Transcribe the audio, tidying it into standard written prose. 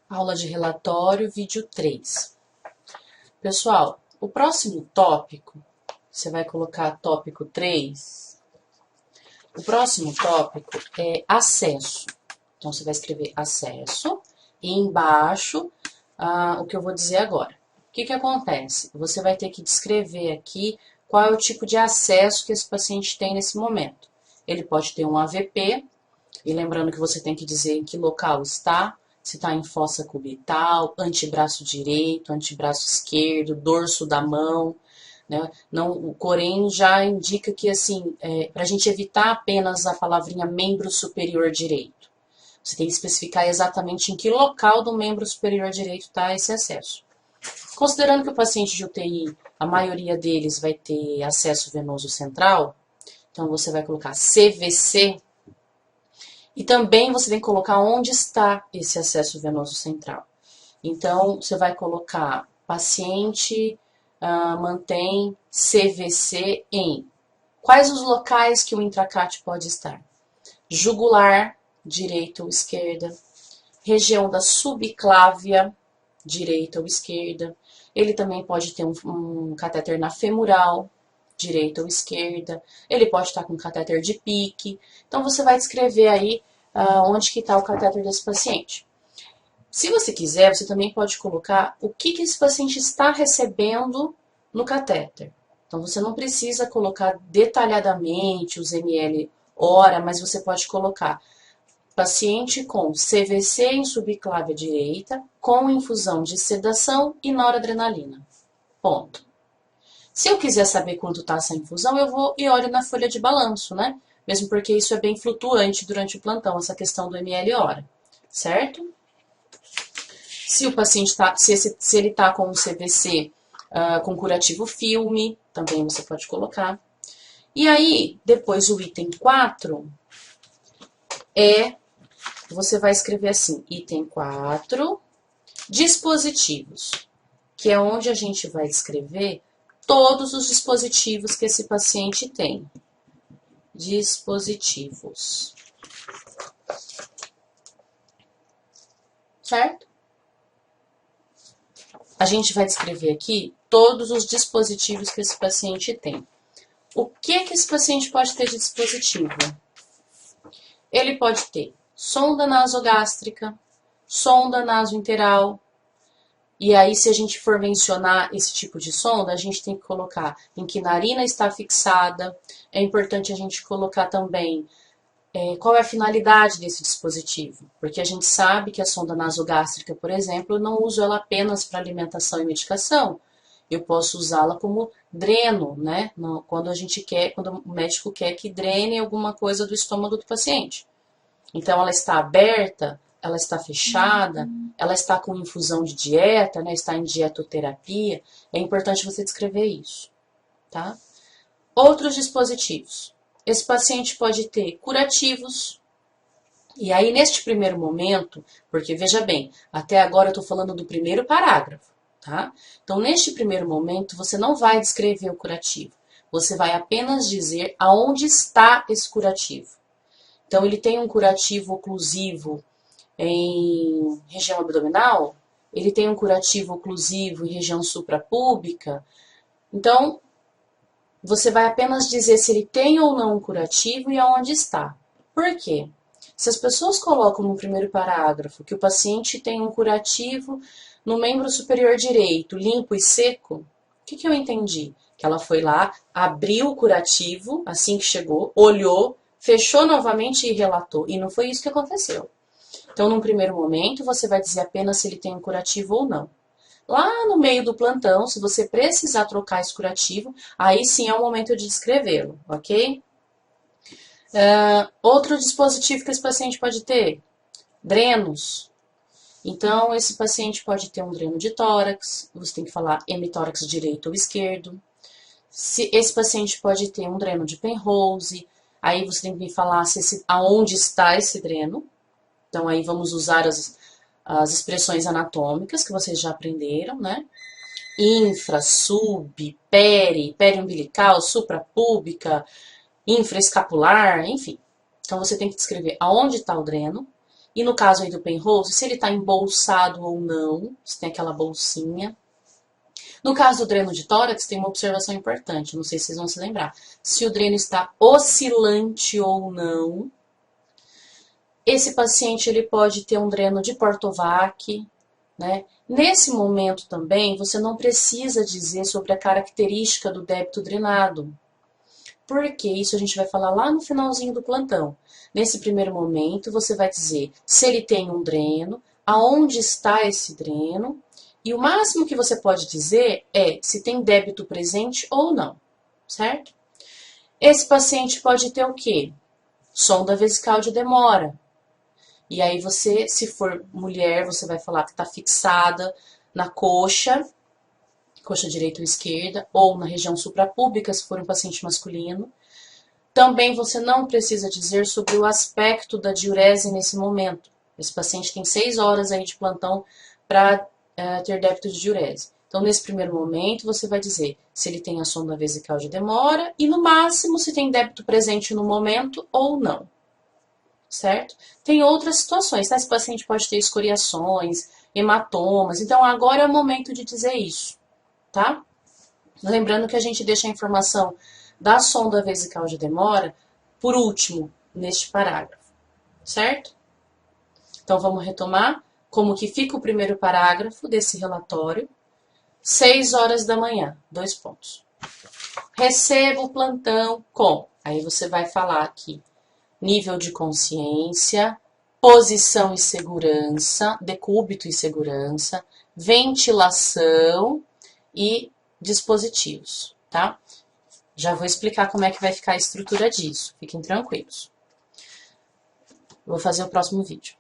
Aula de relatório, vídeo 3. Pessoal, o próximo tópico, você vai colocar tópico 3. O próximo tópico é acesso. Então, você vai escrever acesso e embaixo o que eu vou dizer agora. O que acontece? Você vai ter que descrever aqui qual é o tipo de acesso que esse paciente tem nesse momento. Ele pode ter um AVP, e lembrando que você tem que dizer em que local está, se está em fossa cubital, antebraço direito, antebraço esquerdo, dorso da mão, né? Não, o Corém já indica que, assim, para a gente evitar apenas a palavrinha membro superior direito, você tem que especificar exatamente em que local do membro superior direito está esse acesso. Considerando que o paciente de UTI, a maioria deles vai ter acesso venoso central, então você vai colocar CVC, e também você tem que colocar onde está esse acesso venoso central. Então, você vai colocar paciente mantém CVC em quais os locais que o intracate pode estar? Jugular, direita ou esquerda. Região da subclávia, direita ou esquerda. Ele também pode ter um catéter na femoral, direita ou esquerda. Ele pode estar com catéter de pique. Então, você vai descrever aí onde que está o catéter desse paciente. Se você quiser, você também pode colocar o que esse paciente está recebendo no catéter. Então, você não precisa colocar detalhadamente os ml hora, mas você pode colocar paciente com CVC em subclávia direita, com infusão de sedação e noradrenalina. Ponto. Se eu quiser saber quanto está essa infusão, eu vou e olho na folha de balanço, né? Mesmo porque isso é bem flutuante durante o plantão, essa questão do ml hora, certo? Se o paciente está, se ele está com um CVC com curativo filme, também você pode colocar. E aí, depois o item 4 você vai escrever assim, item 4, dispositivos, que é onde a gente vai escrever todos os dispositivos que esse paciente tem. Dispositivos. Certo? A gente vai descrever aqui todos os dispositivos que esse paciente tem. O que esse paciente pode ter de dispositivo? Ele pode ter sonda nasogástrica, sonda nasointeral. E aí, se a gente for mencionar esse tipo de sonda, a gente tem que colocar em que narina está fixada. É importante a gente colocar também qual é a finalidade desse dispositivo. Porque a gente sabe que a sonda nasogástrica, por exemplo, eu não uso ela apenas para alimentação e medicação. Eu posso usá-la como dreno, né? Quando o médico quer que drene alguma coisa do estômago do paciente. Então, ela está aberta, ela está fechada, ela está com infusão de dieta, né? Está em dietoterapia. É importante você descrever isso, tá? Outros dispositivos. Esse paciente pode ter curativos. E aí, neste primeiro momento, porque veja bem, até agora eu estou falando do primeiro parágrafo, tá? Então, neste primeiro momento, você não vai descrever o curativo. Você vai apenas dizer aonde está esse curativo. Então, ele tem um curativo oclusivo em região abdominal, ele tem um curativo oclusivo em região suprapúbica. Então, você vai apenas dizer se ele tem ou não um curativo e aonde está. Por quê? Se as pessoas colocam no primeiro parágrafo que o paciente tem um curativo no membro superior direito, limpo e seco, o que eu entendi? Que ela foi lá, abriu o curativo assim que chegou, olhou, fechou novamente e relatou. E não foi isso que aconteceu. Então, num primeiro momento, você vai dizer apenas se ele tem um curativo ou não. Lá no meio do plantão, se você precisar trocar esse curativo, aí sim é o momento de descrevê-lo, ok? Outro dispositivo que esse paciente pode ter, drenos. Então, esse paciente pode ter um dreno de tórax, você tem que falar hemitórax direito ou esquerdo. Esse paciente pode ter um dreno de Penrose, aí você tem que me falar aonde está esse dreno. Então, aí vamos usar as expressões anatômicas que vocês já aprenderam, né? Infra, sub, periumbilical, suprapúbica, infraescapular, enfim. Então, você tem que descrever aonde está o dreno E no caso aí do penrose, se ele está embolsado ou não, se tem aquela bolsinha. No caso do dreno de tórax, tem uma observação importante, não sei se vocês vão se lembrar. Se o dreno está oscilante ou não. Esse paciente ele pode ter um dreno de Portovac, né? Nesse momento também, você não precisa dizer sobre a característica do débito drenado, porque isso a gente vai falar lá no finalzinho do plantão. Nesse primeiro momento, você vai dizer se ele tem um dreno, aonde está esse dreno, e o máximo que você pode dizer é se tem débito presente ou não, certo? Esse paciente pode ter o quê? Sonda vesical de demora. E aí você, se for mulher, você vai falar que está fixada na coxa direita ou esquerda, ou na região suprapúbica, se for um paciente masculino. Também você não precisa dizer sobre o aspecto da diurese nesse momento. Esse paciente tem 6 horas aí de plantão para ter débito de diurese. Então, nesse primeiro momento, você vai dizer se ele tem a sonda vesical de demora e, no máximo, se tem débito presente no momento ou não. Certo? Tem outras situações, tá? Esse paciente pode ter escoriações, hematomas, então agora é o momento de dizer isso, tá? Lembrando que a gente deixa a informação da sonda vesical de demora por último neste parágrafo, certo? Então vamos retomar como que fica o primeiro parágrafo desse relatório. 6 horas da manhã, 2 pontos. Recebo o plantão com, aí você vai falar aqui, nível de consciência, posição e segurança, decúbito e segurança, ventilação e dispositivos, tá? Já vou explicar como é que vai ficar a estrutura disso, fiquem tranquilos. Vou fazer o próximo vídeo.